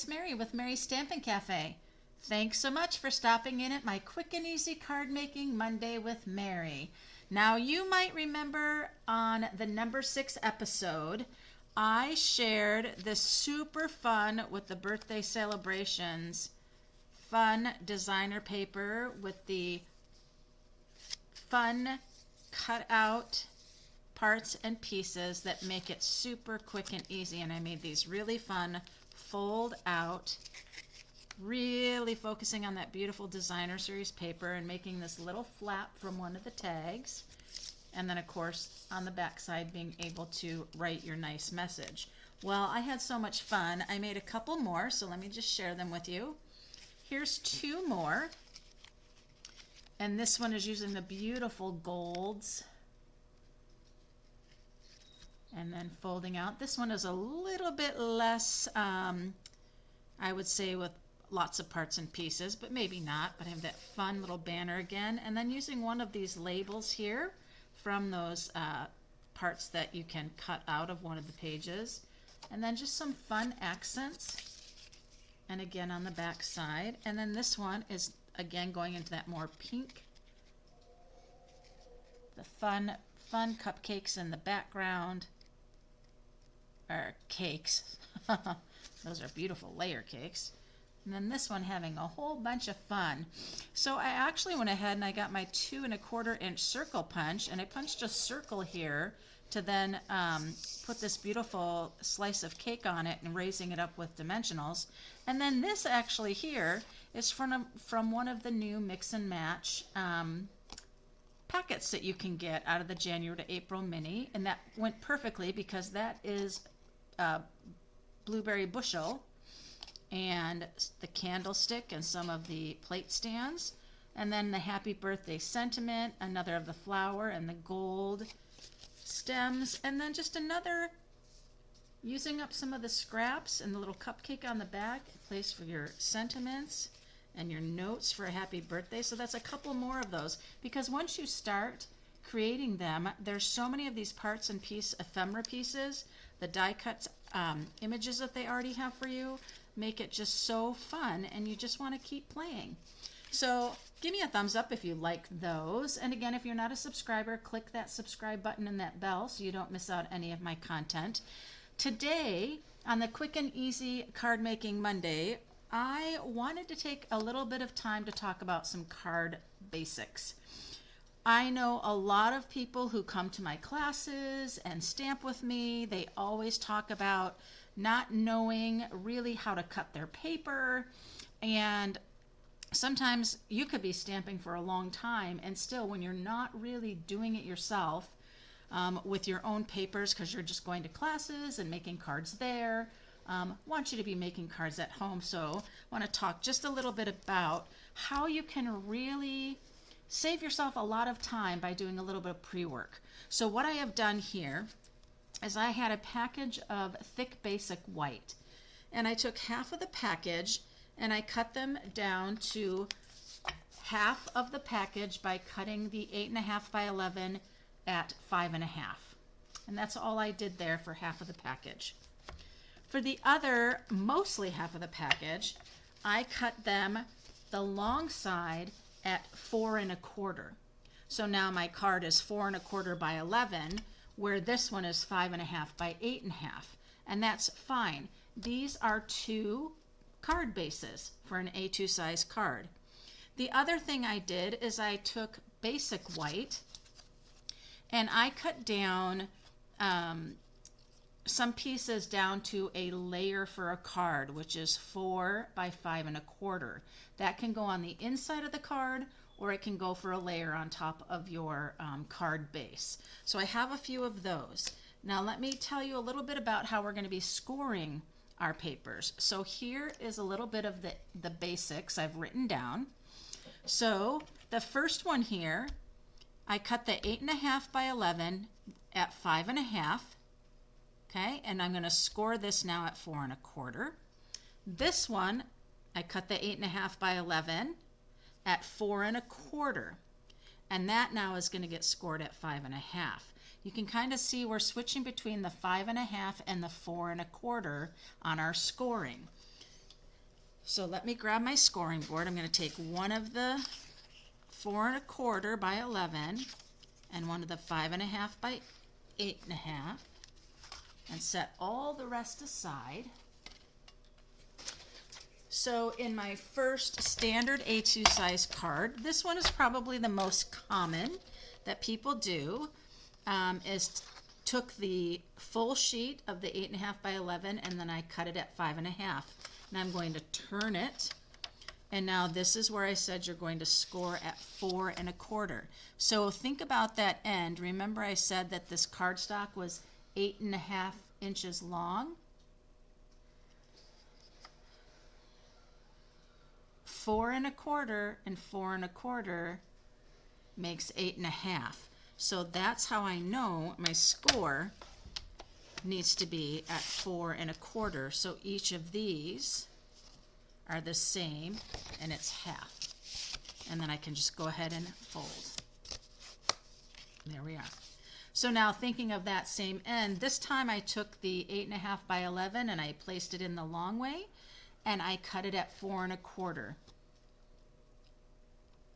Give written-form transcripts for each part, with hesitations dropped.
it's Mary with Mary's Stampin' Cafe. Thanks so much for stopping in at my quick and easy card making Monday with Mary. Now you might remember on the number 6 episode, I shared this super fun with the birthday celebrations, fun designer paper with the fun cut out parts and pieces that make it super quick and easy. And I made these really fun fold out, really focusing on that beautiful designer series paper and making this little flap from one of the tags. And then of course on the back side being able to write your nice message. Well, I had so much fun. I made a couple more, so let me just share them with you. Here's 2 more. And this one is using the beautiful golds. And then folding out. This one is a little bit less, I would say, with lots of parts and pieces, but maybe not. But I have that fun little banner again. And then using one of these labels here from those parts that you can cut out of one of the pages. And then just some fun accents. And again on the back side. And then this one is again going into that more pink. The fun cupcakes in the background. Or cakes. Those are beautiful layer cakes. And then this one having a whole bunch of fun. So I actually went ahead and I got my 2 1/4 inch circle punch, and I punched a circle here to then put this beautiful slice of cake on it and raising it up with dimensionals. And then this actually here is from one of the new mix and match packets that you can get out of the January to April mini, and that went perfectly because that is blueberry bushel and the candlestick and some of the plate stands, and then the happy birthday sentiment, another of the flower and the gold stems, and then just another using up some of the scraps and the little cupcake on the back, a place for your sentiments and your notes for a happy birthday. So that's a couple more of those, because once you start creating them, there's so many of these parts and ephemera pieces, the die cut images that they already have for you make it just so fun, and you just want to keep playing. So give me a thumbs up if you like those. And again, if you're not a subscriber, click that subscribe button and that bell so you don't miss out any of my content. Today, on the Quick and Easy Card Making Monday, I wanted to take a little bit of time to talk about some card basics. I know a lot of people who come to my classes and stamp with me, they always talk about not knowing really how to cut their paper, and sometimes you could be stamping for a long time and still, when you're not really doing it yourself with your own papers because you're just going to classes and making cards there, want you to be making cards at home. So I want to talk just a little bit about how you can really save yourself a lot of time by doing a little bit of pre-work. So what I have done here is I had a package of thick basic white, and I took half of the package and I cut them down to half of the package by cutting the 8.5 by 11 at 5.5. And that's all I did there for half of the package. For the other, mostly half of the package, I cut them the long side at 4 1/4. So now my card is 4 1/4 by 11, where this one is 5.5 by 8.5. And that's fine. These are 2 card bases for an A2 size card. The other thing I did is I took basic white and I cut down some pieces down to a layer for a card, which is 4 by 5 1/4. That can go on the inside of the card, or it can go for a layer on top of your card base. So I have a few of those. Now let me tell you a little bit about how we're going to be scoring our papers. So here is a little bit of the basics I've written down. So the first one here, I cut the 8.5 by 11 at 5.5. Okay, and I'm going to score this now at 4 1/4. This one, I cut the 8.5 by 11 at 4 1/4. And that now is going to get scored at 5.5. You can kind of see we're switching between the 5.5 and the 4 1/4 on our scoring. So let me grab my scoring board. I'm going to take one of the 4 1/4 by 11 and one of the 5 1/2 by 8 1/2 and set all the rest aside. So in my first standard A2 size card, this one is probably the most common that people do, is took the full sheet of the 8 1/2 by 11 and then I cut it at 5 1/2. And I'm going to turn it, and now this is where I said you're going to score at 4 1/4. So think about that end. Remember I said that this cardstock was 8 1/2 inches long? 4 1/4 and 4 1/4 makes 8 1/2. So that's how I know my score needs to be at 4 1/4. So each of these are the same and it's half. And then I can just go ahead and fold. There we are. So now thinking of that same end, this time I took the 8 1/2 by 11 and I placed it in the long way and I cut it at 4 1/4.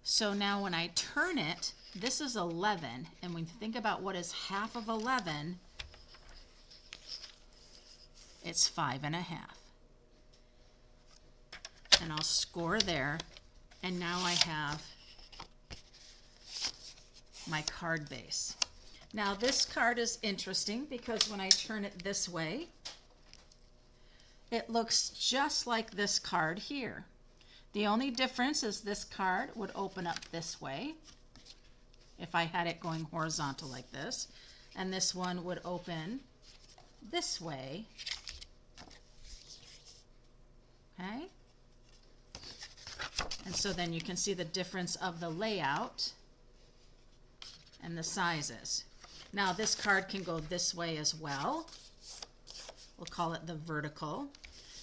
So now when I turn it, this is 11, and when you think about what is half of 11, it's 5 1/2. And I'll score there, and now I have my card base. Now this card is interesting because when I turn it this way, it looks just like this card here. The only difference is this card would open up this way if I had it going horizontal like this, and this one would open this way. Okay? And so then you can see the difference of the layout and the sizes. Now this card can go this way as well. We'll call it the vertical.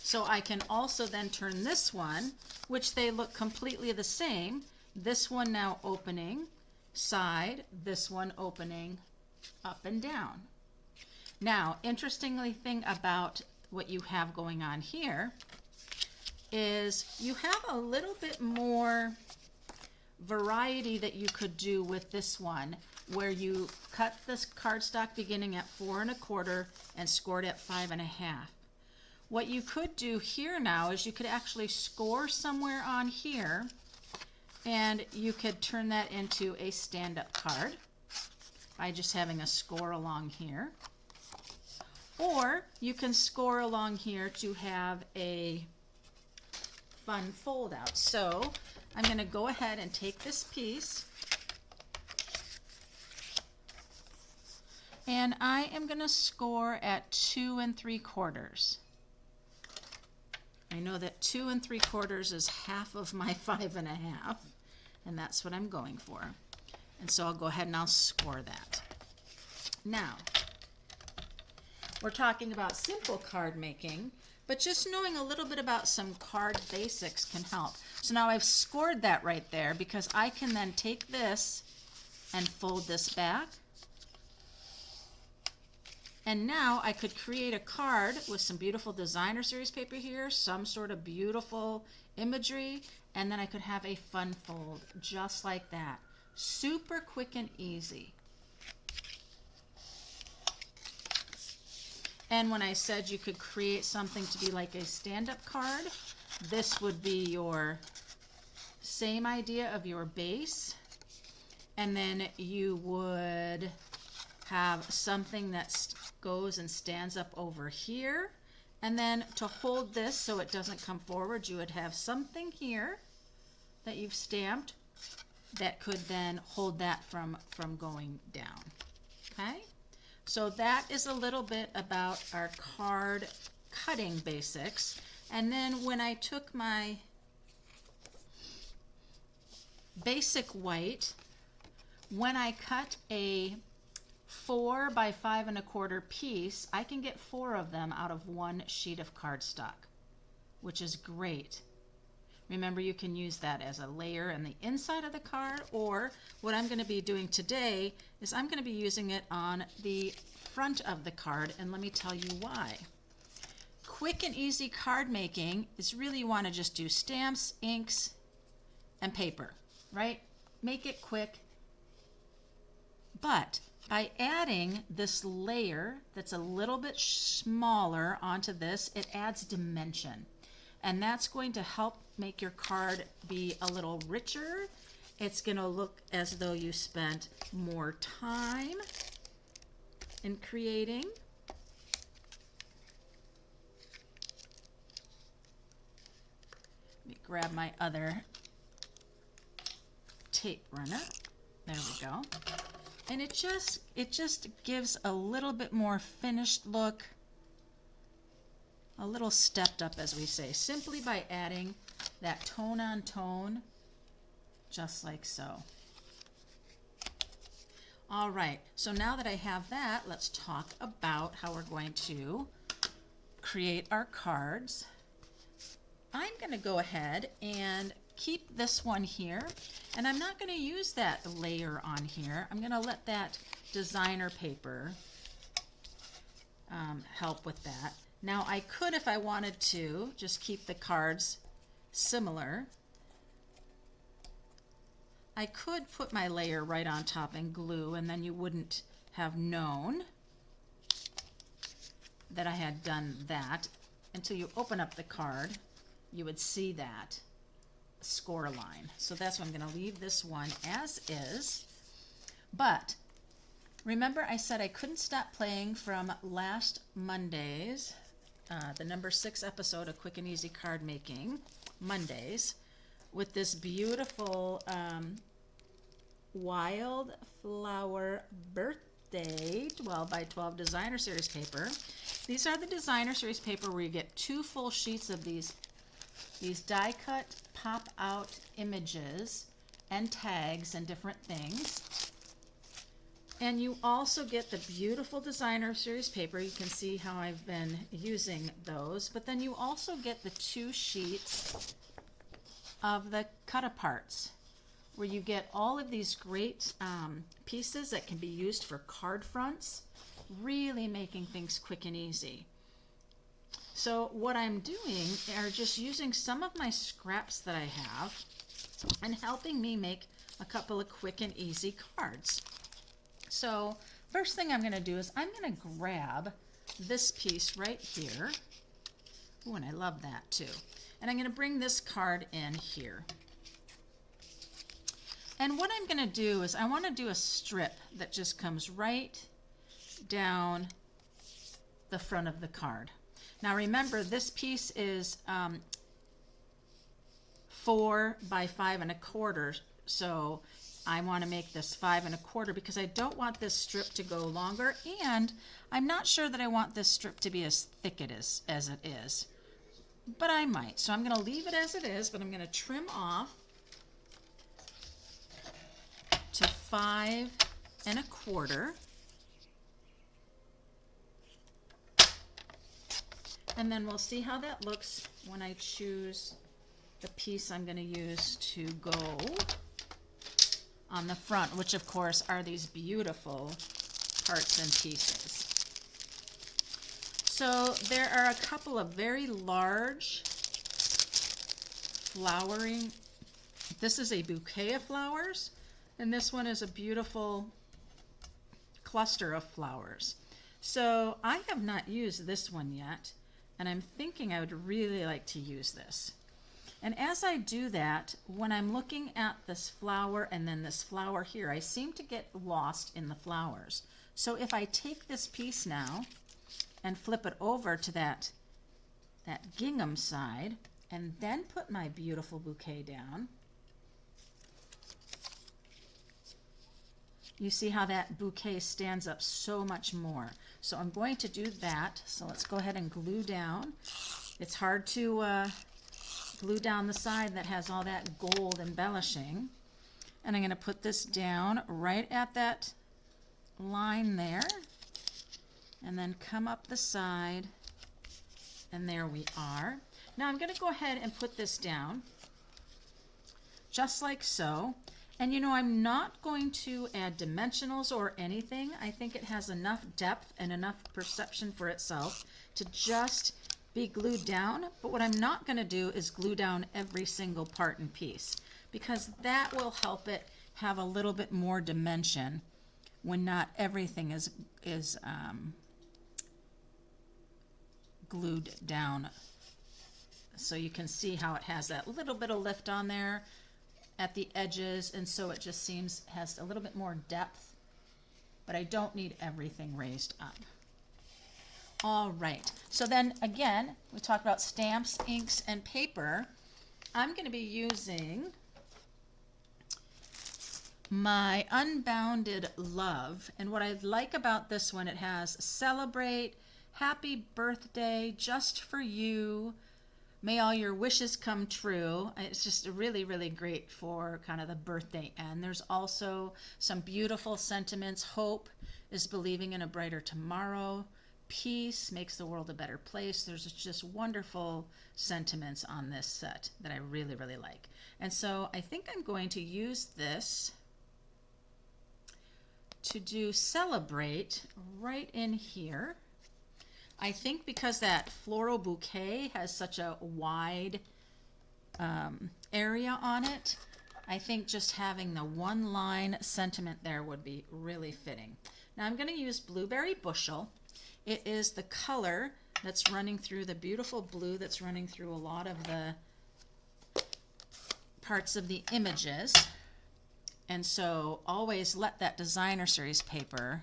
So I can also then turn this one, which they look completely the same. This one now opening side, this one opening up and down. Now, interestingly thing about what you have going on here is you have a little bit more variety that you could do with this one, where you cut this cardstock beginning at 4 1/4 and scored at 5 1/2. What you could do here now is you could actually score somewhere on here, and you could turn that into a stand-up card by just having a score along here. Or you can score along here to have a fun fold out. So I'm going to go ahead and take this piece, and I am going to score at 2 3/4. I know that 2 3/4 is half of my 5 1/2, and that's what I'm going for. And so I'll go ahead and I'll score that. Now, we're talking about simple card making, but just knowing a little bit about some card basics can help. So now I've scored that right there because I can then take this and fold this back. And now I could create a card with some beautiful designer series paper here, some sort of beautiful imagery, and then I could have a fun fold just like that. Super quick and easy. And when I said you could create something to be like a stand-up card, this would be your same idea of your base, and then you would have something that goes and stands up over here, and then to hold this so it doesn't come forward, you would have something here that you've stamped that could then hold that from going down. Okay, so that is a little bit about our card cutting basics. And then when I took my basic white, when I cut a 4 by 5 1/4 piece, I can get 4 of them out of one sheet of cardstock, which is great. Remember, you can use that as a layer in the inside of the card, or what I'm going to be doing today is I'm going to be using it on the front of the card, and let me tell you why. quick and easy card making is really, you want to just do stamps, inks, and paper, right? Make it quick. But by adding this layer that's a little bit smaller onto this, it adds dimension. And that's going to help make your card be a little richer. It's going to look as though you spent more time in creating. Let me grab my other tape runner. There we go. And it just gives a little bit more finished look, a little stepped up, as we say, simply by adding that tone on tone, just like so. All right, so now that I have that, let's talk about how we're going to create our cards. I'm going to go ahead and keep this one here, and I'm not going to use that layer on here. I'm going to let that designer paper help with that. Now I could, if I wanted to, just keep the cards similar. I could put my layer right on top and glue, and then you wouldn't have known that I had done that. Until you open up the card, you would see that score line. So that's why I'm going to leave this one as is. But remember, I said I couldn't stop playing from last Monday's, the number 6 episode of Quick and Easy Card Making Mondays, with this beautiful Wildflower Birthday 12 by 12 designer series paper. These are the designer series paper where you get 2 full sheets of these die cut pop out images and tags and different things. And you also get the beautiful designer series paper. You can see how I've been using those, but then you also get the 2 sheets of the cut aparts, where you get all of these great pieces that can be used for card fronts, really making things quick and easy. So what I'm doing are just using some of my scraps that I have and helping me make a couple of quick and easy cards. So first thing I'm going to do is I'm going to grab this piece right here. Ooh, and I love that too. And I'm going to bring this card in here. And what I'm going to do is I want to do a strip that just comes right down the front of the card. Now remember, this piece is 4 by 5 1/4, so I want to make this 5 1/4 because I don't want this strip to go longer, and I'm not sure that I want this strip to be as thick as it is, but I might. So I'm going to leave it as it is, but I'm going to trim off to 5 1/4. And then we'll see how that looks when I choose the piece I'm going to use to go on the front, which of course are these beautiful parts and pieces. So there are a couple of very large flowering. This is a bouquet of flowers, and this one is a beautiful cluster of flowers. So I have not used this one yet, and I'm thinking I would really like to use this. And as I do that, when I'm looking at this flower and then this flower here, I seem to get lost in the flowers. So if I take this piece now and flip it over to that gingham side, and then put my beautiful bouquet down, you see how that bouquet stands up so much more. So I'm going to do that. So let's go ahead and glue down. It's hard to glue down the side that has all that gold embellishing. And I'm going to put this down right at that line there, and then come up the side, and there we are. Now I'm going to go ahead and put this down just like so. And you know, I'm not going to add dimensionals or anything. I think it has enough depth and enough perception for itself to just be glued down, but what I'm not going to do is glue down every single part and piece, because that will help it have a little bit more dimension when not everything is glued down. So you can see how it has that little bit of lift on there at the edges, and so it just has a little bit more depth, but I don't need everything raised up. All right, so then again, we talked about stamps, inks, and paper. I'm going to be using my Unbounded Love, and what I like about this one, it has Celebrate, Happy Birthday, Just for You, May all your wishes come true. It's just really, really great for kind of the birthday end. There's also some beautiful sentiments. Hope is believing in a brighter tomorrow. Peace makes the world a better place. There's just wonderful sentiments on this set that I really, really like. And so I think I'm going to use this to do Celebrate right in here. I think because that floral bouquet has such a wide area on it, I think just having the one line sentiment there would be really fitting. Now I'm going to use Blueberry Bushel. It is the color that's running through, the beautiful blue that's running through a lot of the parts of the images. And so always let that designer series paper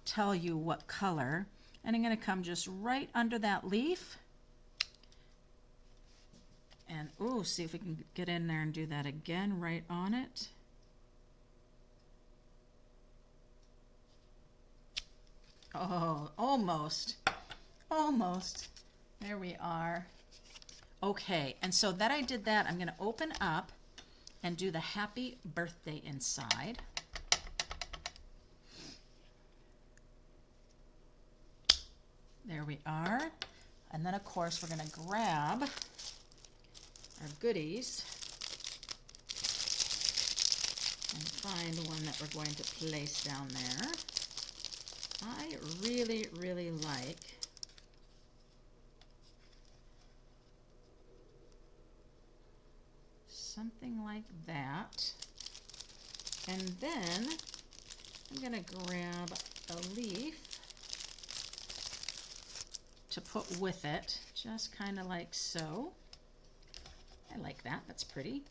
tell you what color. And I'm going to come just right under that leaf. And ooh, see if we can get in there and do that again right on it. Oh, almost. Almost. There we are. Okay, and so that I did that, I'm going to open up and do the happy birthday inside. There we are. And then of course we're going to grab our goodies and find one that we're going to place down there. I really, really like something like that. And then I'm going to grab a leaf to put with it, just kind of like so. I like that, that's pretty.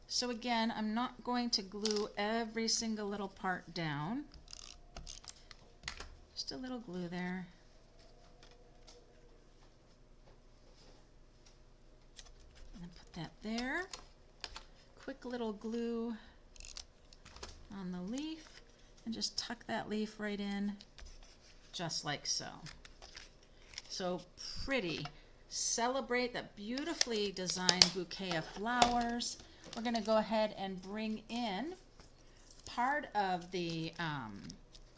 So again, I'm not going to glue every single little part down. Just a little glue there. And then put that there. Quick little glue on the leaf, and just tuck that leaf right in, just like so. So pretty. Celebrate that beautifully designed bouquet of flowers. We're going to go ahead and bring in part of the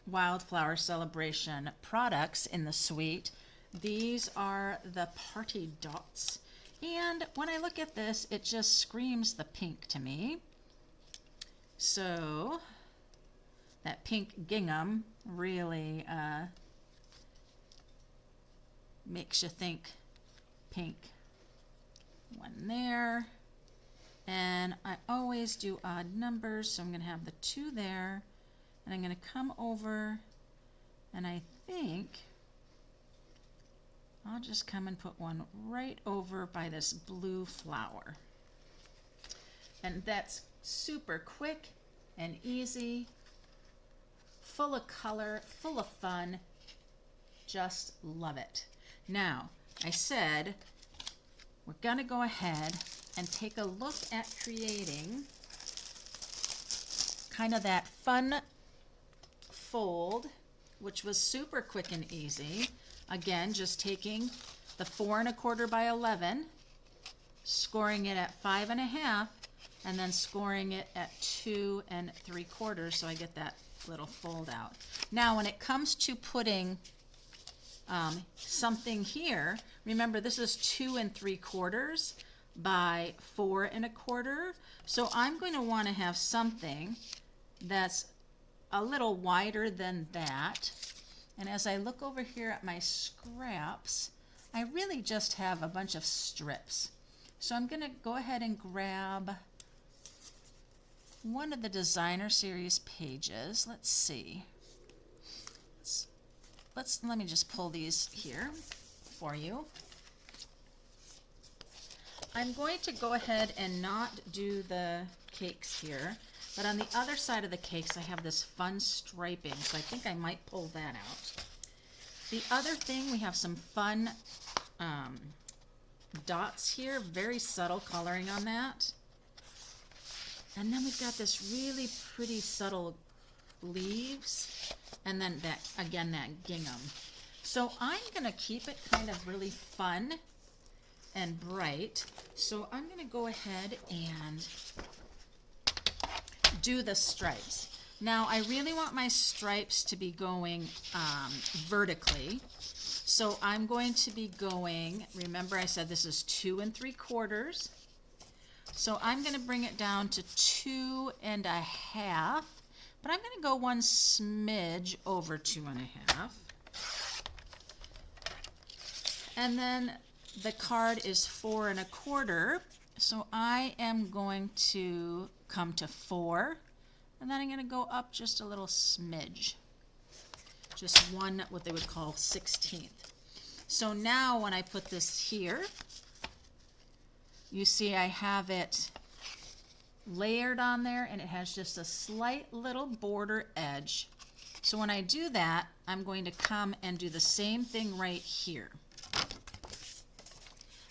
Wildflower Celebration products in the suite. These are the party dots. And when I look at this, it just screams the pink to me. So that pink gingham really makes you think pink. One there. And I always do odd numbers, so I'm going to have the 2 there. And I'm going to come over, and I think I'll just come and put one right over by this blue flower. And that's super quick and easy, full of color, full of fun. Just love it. Now, I said we're going to go ahead and take a look at creating kind of that fun fold, which was super quick and easy. Again, just taking the 4 1/4 by 11, scoring it at 5 1/2, and then scoring it at 2 3/4, so I get that little fold out. Now, when it comes to putting something here, remember this is 2 3/4 by 4 1/4. So I'm going to want to have something that's a little wider than that. And as I look over here at my scraps, I really just have a bunch of strips. So I'm going to go ahead and grab one of the designer series pages. Let's see. Let me just pull these here for you. I'm going to go ahead and not do the cakes here, but on the other side of the cakes I have this fun striping, so I think I might pull that out. The other thing, we have some fun dots here, very subtle coloring on that. And then we've got this really pretty subtle leaves, and then that, again, that gingham. So I'm going to keep it kind of really fun and bright. So I'm going to go ahead and do the stripes. Now I really want my stripes to be going vertically. So I'm going to be going, remember I said this is 2 3/4. So I'm going to bring it down to 2 1/2, but I'm going to go one smidge over 2 1/2. And then the card is 4 1/4, so I am going to come to 4, and then I'm going to go up just a little smidge, just one, what they would call 1/16. So now when I put this here, you see I have it layered on there, and it has just a slight little border edge. So when I do that, I'm going to come and do the same thing right here.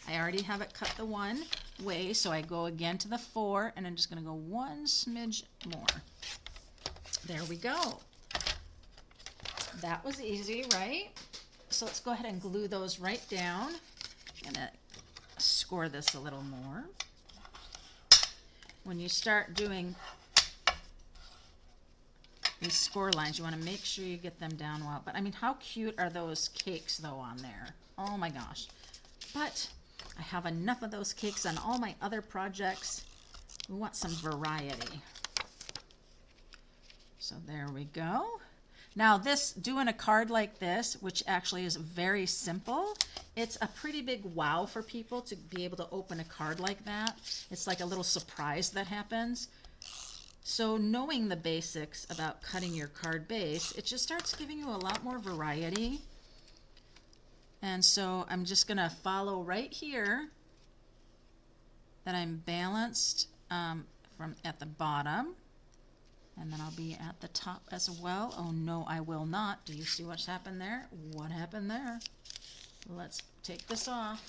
I already have it cut the one way, so I go again to the 4, and I'm just going to go one smidge more. There we go. That was easy, right? So let's go ahead and glue those right down. I'm going to score this a little more. When you start doing these score lines, you want to make sure you get them down well. But I mean, how cute are those cakes though on there? Oh my gosh. But I have enough of those cakes on all my other projects. We want some variety. So there we go. Now this, doing a card like this, which actually is very simple, it's a pretty big wow for people to be able to open a card like that. It's like a little surprise that happens. So knowing the basics about cutting your card base, it just starts giving you a lot more variety. And so I'm just going to follow right here that I'm balanced from at the bottom. And then I'll be at the top as well. Oh no, I will not. Do you see what's happened there? What happened there? Let's take this off.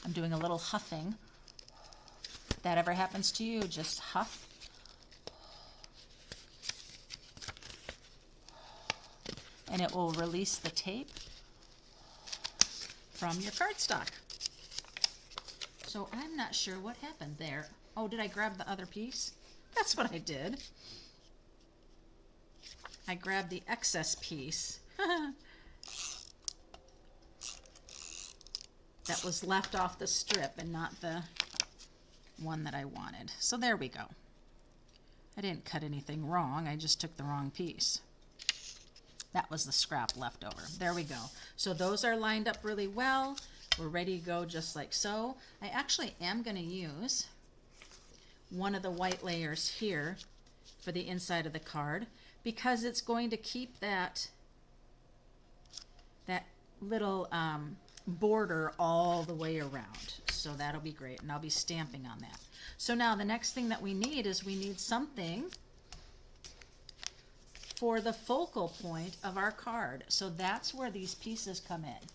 I'm doing a little huffing. If that ever happens to you, just huff. And it will release the tape from your cardstock. So I'm not sure what happened there. Oh, did I grab the other piece? That's what I did. I grabbed the excess piece that was left off the strip and not the one that I wanted. So there we go. I didn't cut anything wrong. I just took the wrong piece. That was the scrap left over. There we go. So those are lined up really well. We're ready to go just like so. I actually am going to use one of the white layers here for the inside of the card because it's going to keep that little border all the way around. So that'll be great, and I'll be stamping on that. So now the next thing that we need is we need something for the focal point of our card. So that's where these pieces come in.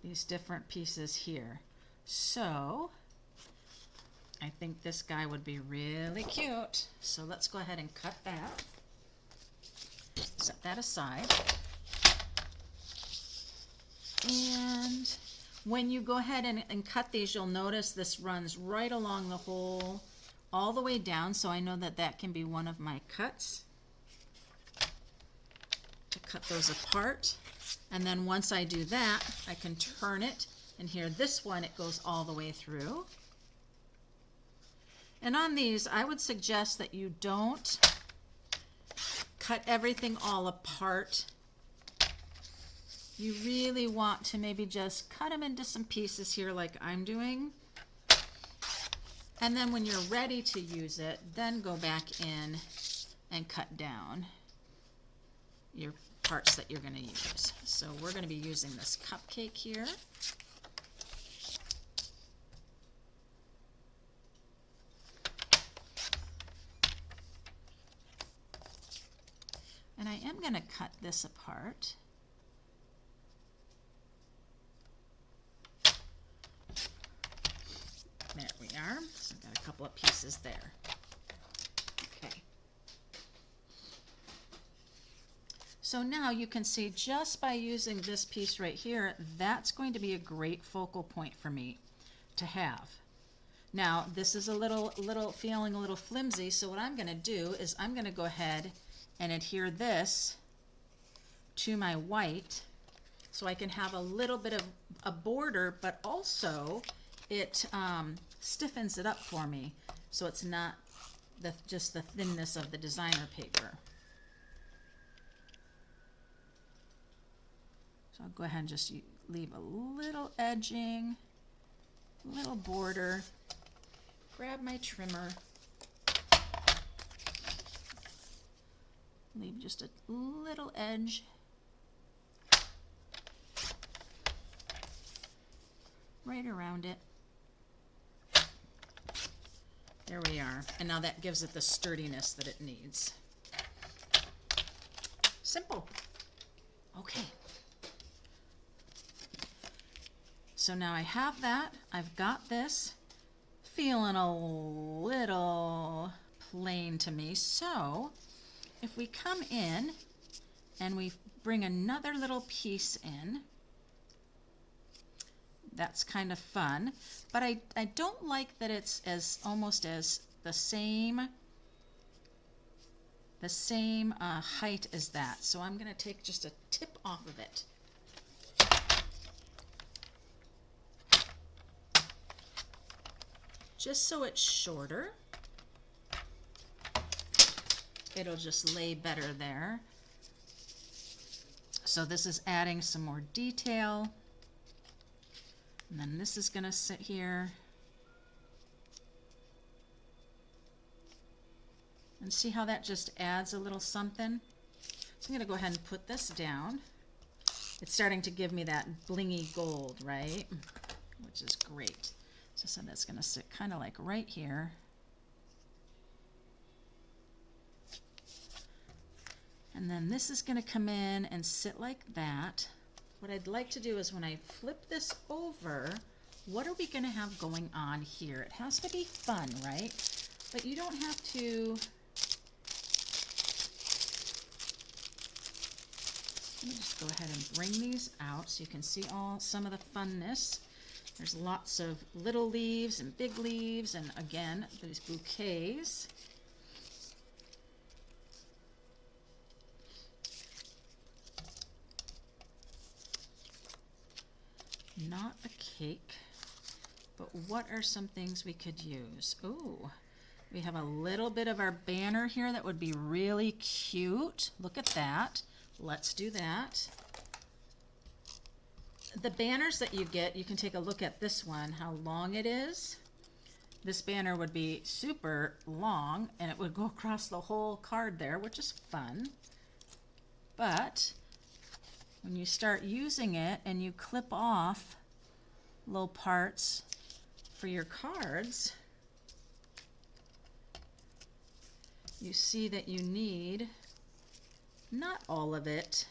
These different pieces here. So I think this guy would be really cute. So let's go ahead and cut that. Set that aside. And when you go ahead and cut these, you'll notice this runs right along the hole all the way down. So I know that that can be one of my cuts to cut those apart. And then once I do that, I can turn it And here, this one, it goes all the way through. And on these, I would suggest that you don't cut everything all apart. You really want to maybe just cut them into some pieces here like I'm doing. And then when you're ready to use it, then go back in and cut down your parts that you're going to use. So we're going to be using this cupcake here. And I am going to cut this apart. There we are. So I've got a couple of pieces there. Okay. So now you can see just by using this piece right here, that's going to be a great focal point for me to have. Now this is a little feeling a little flimsy, so what I'm going to do is I'm going to go ahead and adhere this to my white so I can have a little bit of a border, but also it stiffens it up for me so it's not just the thinness of the designer paper. So I'll go ahead and just leave a little edging, little border, grab my trimmer, leave just a little edge right around it. There we are. And now that gives it the sturdiness that it needs. Simple. Okay. So now I have that. I've got this. Feeling a little plain to me. So if we come in and we bring another little piece in, that's kind of fun, but I don't like that it's as almost as the same height as that. So I'm going to take just a tip off of it. Just so it's shorter. It'll just lay better there. So this is adding some more detail. And then this is going to sit here. And see how that just adds a little something? So I'm going to go ahead and put this down. It's starting to give me that blingy gold, right? Which is great. So that's going to sit kind of like right here. And then this is going to come in and sit like that. What I'd like to do is when I flip this over, what are we going to have going on here? It has to be fun, right? But you don't have to... Let me just go ahead and bring these out so you can see some of the funness. There's lots of little leaves and big leaves, and again, these bouquets. Not a cake, but what are some things we could use? Ooh, we have a little bit of our banner here that would be really cute. Look at that. Let's do that. The banners that you get, you can take a look at this one, how long it is. This banner would be super long, and it would go across the whole card there, which is fun. But when you start using it and you clip off little parts for your cards, you see that you need not all of it.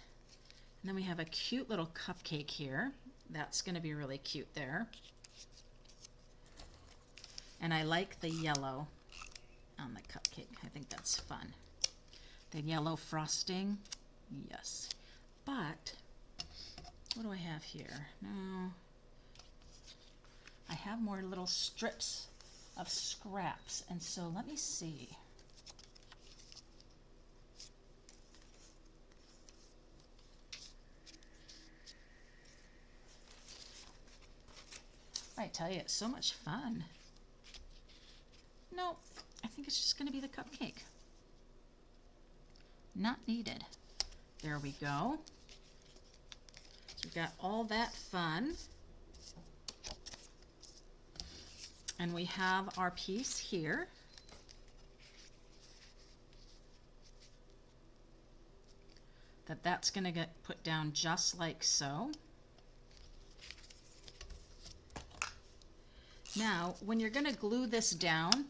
And then we have a cute little cupcake here. That's going to be really cute there. And I like the yellow on the cupcake. I think that's fun. The yellow frosting, yes. But what do I have here? No, I have more little strips of scraps, and so let me see. I tell you, it's so much fun. No, I think it's just going to be the cupcake. Not needed. There we go. So we've got all that fun. And we have our piece here. That's going to get put down just like so. Now, when you're going to glue this down,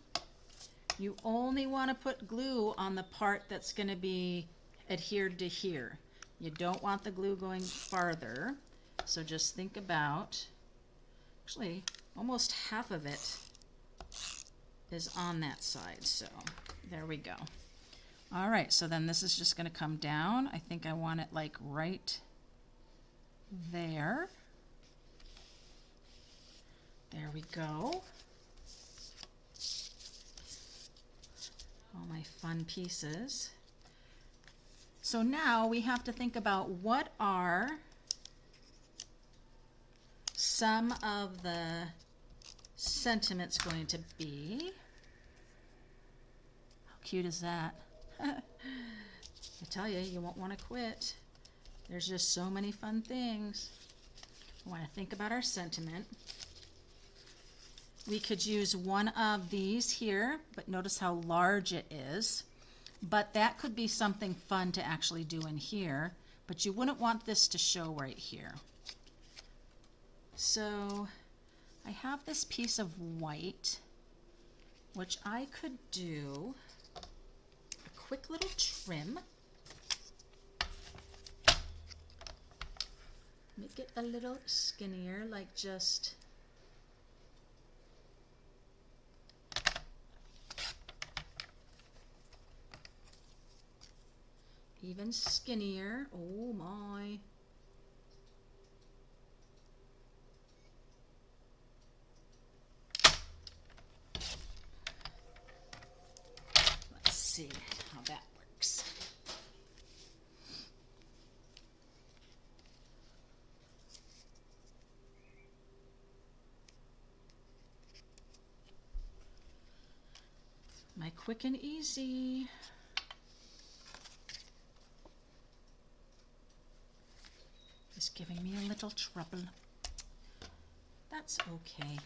you only want to put glue on the part that's going to be adhered to here. You don't want the glue going farther. So just think about, actually, almost half of it is on that side. So there we go. All right, so then this is just going to come down. I think I want it like right there. There we go. All my fun pieces. So now we have to think about what are some of the sentiments going to be. How cute is that? I tell you, you won't want to quit. There's just so many fun things. We want to think about our sentiment. We could use one of these here, but notice how large it is. But that could be something fun to actually do in here, but you wouldn't want this to show right here. So I have this piece of white, which I could do a quick little trim. Make it a little skinnier, like just even skinnier. Oh my. Let's see how that works. My quick and easy. Just giving me a little trouble. That's okay.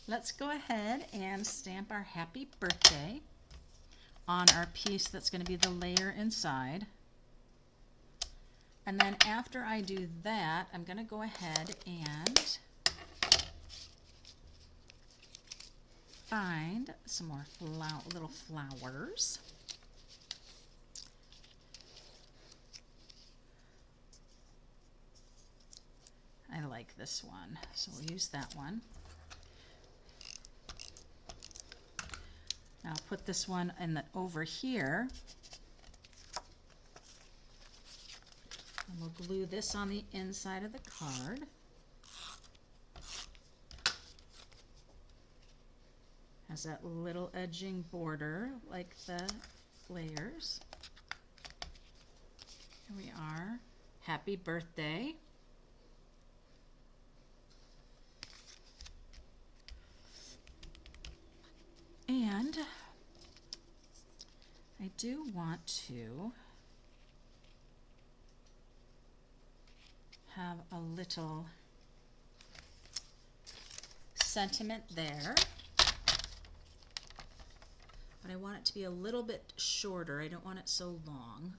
Let's go ahead and stamp our happy birthday on our piece that's going to be the layer inside. And then after I do that, I'm going to go ahead and find some more little flowers. I like this one, so we'll use that one. Now I'll put this one over here. And we'll glue this on the inside of the card. Has that little edging border like the layers. Here we are. Happy birthday. And I do want to have a little sentiment there, but I want it to be a little bit shorter. I don't want it so long.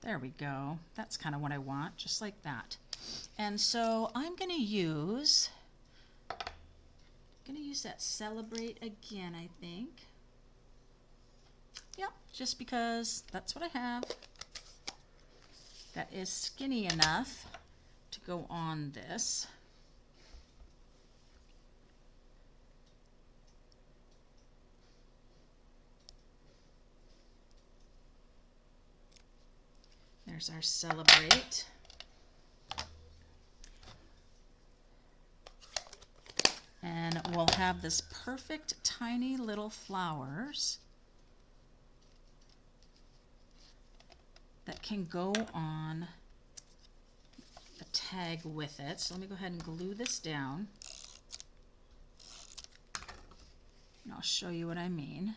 There we go. That's kind of what I want, just like that. And so I'm going to use that Celebrate again, I think. Yep, just because that's what I have. That is skinny enough to go on this. There's our Celebrate. then we'll have this perfect tiny little flowers that can go on a tag with it. So let me go ahead and glue this down. And I'll show you what I mean.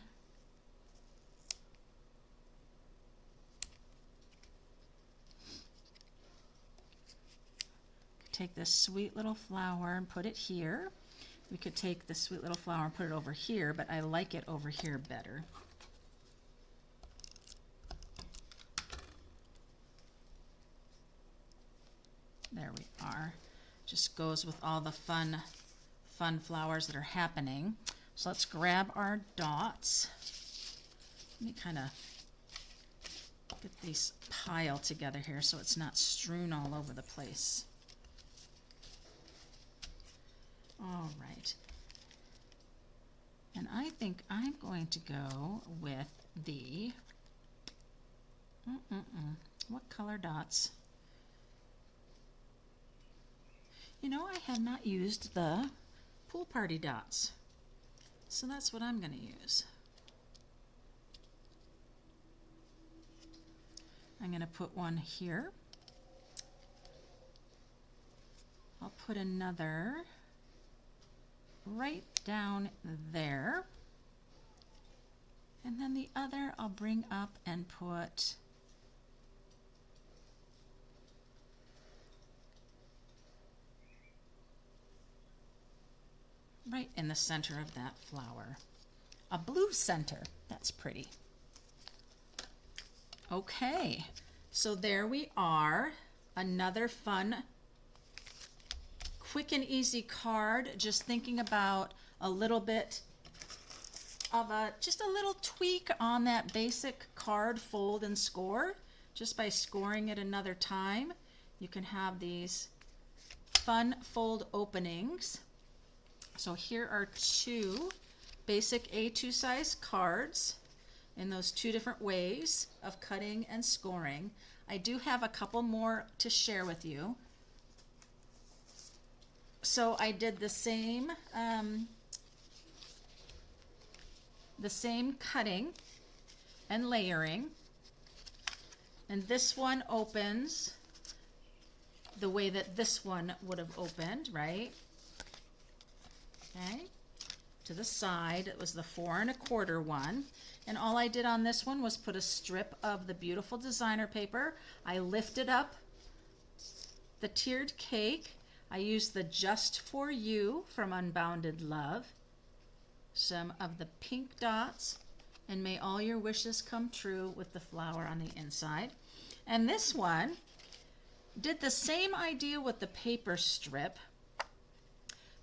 Take this sweet little flower and put it here. We could take the sweet little flower and put it over here, but I like it over here better. There we are. Just goes with all the fun flowers that are happening. So let's grab our dots. Let me kind of get these piled together here so it's not strewn all over the place. All right. And I think I'm going to go with the, what color dots? You know, I have not used the pool party dots. So that's what I'm going to use. I'm going to put one here. I'll put another right down there. And then the other I'll bring up and put right in the center of that flower. A blue center. That's pretty. Okay, so there we are. Another fun, quick and easy card. Just thinking about a little bit of just a little tweak on that basic card fold and score. Just by scoring it another time, you can have these fun fold openings. So here are two basic A2 size cards in those two different ways of cutting and scoring. I do have a couple more to share with you. So I did the same cutting and layering, and this one opens the way that this one would have opened, right? Okay, to the side. It was the 4 1/4 one, and all I did on this one was put a strip of the beautiful designer paper. I lifted up the tiered cake. I used the Just For You from Unbounded Love, some of the pink dots, and may all your wishes come true with the flower on the inside. And this one did the same idea with the paper strip,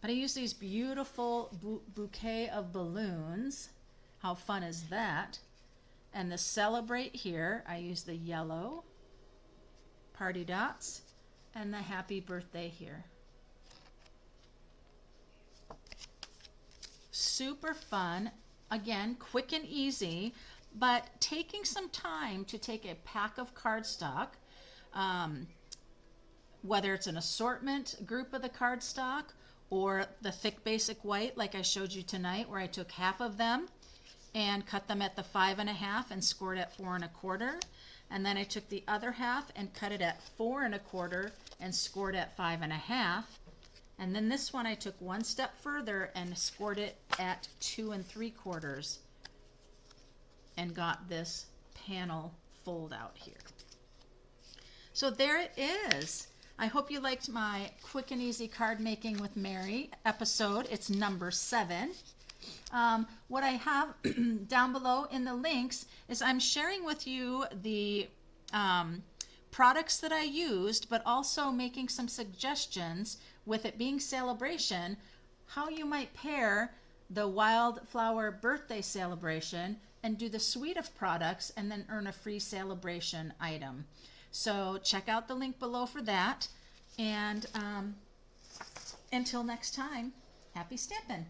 but I used these beautiful bouquet of balloons. How fun is that? And the Celebrate here, I used the yellow party dots and the happy birthday here. Super fun. Again, quick and easy, but taking some time to take a pack of cardstock, whether it's an assortment group of the cardstock or the thick basic white like I showed you tonight, where I took half of them and cut them at the 5 1/2 and scored at 4 1/4. And then I took the other half and cut it at 4 1/4 and scored at 5 1/2. And then this one I took one step further and scored it at 2 3/4 and got this panel fold out here. So there it is. I hope you liked my quick and easy card making with Mary episode. It's number 7. What I have down below in the links is I'm sharing with you the products that I used, but also making some suggestions, with it being Sale-A-Bration, how you might pair the Wildflower birthday celebration and do the suite of products and then earn a free Sale-A-Bration item. So check out the link below for that. And until next time, happy stamping.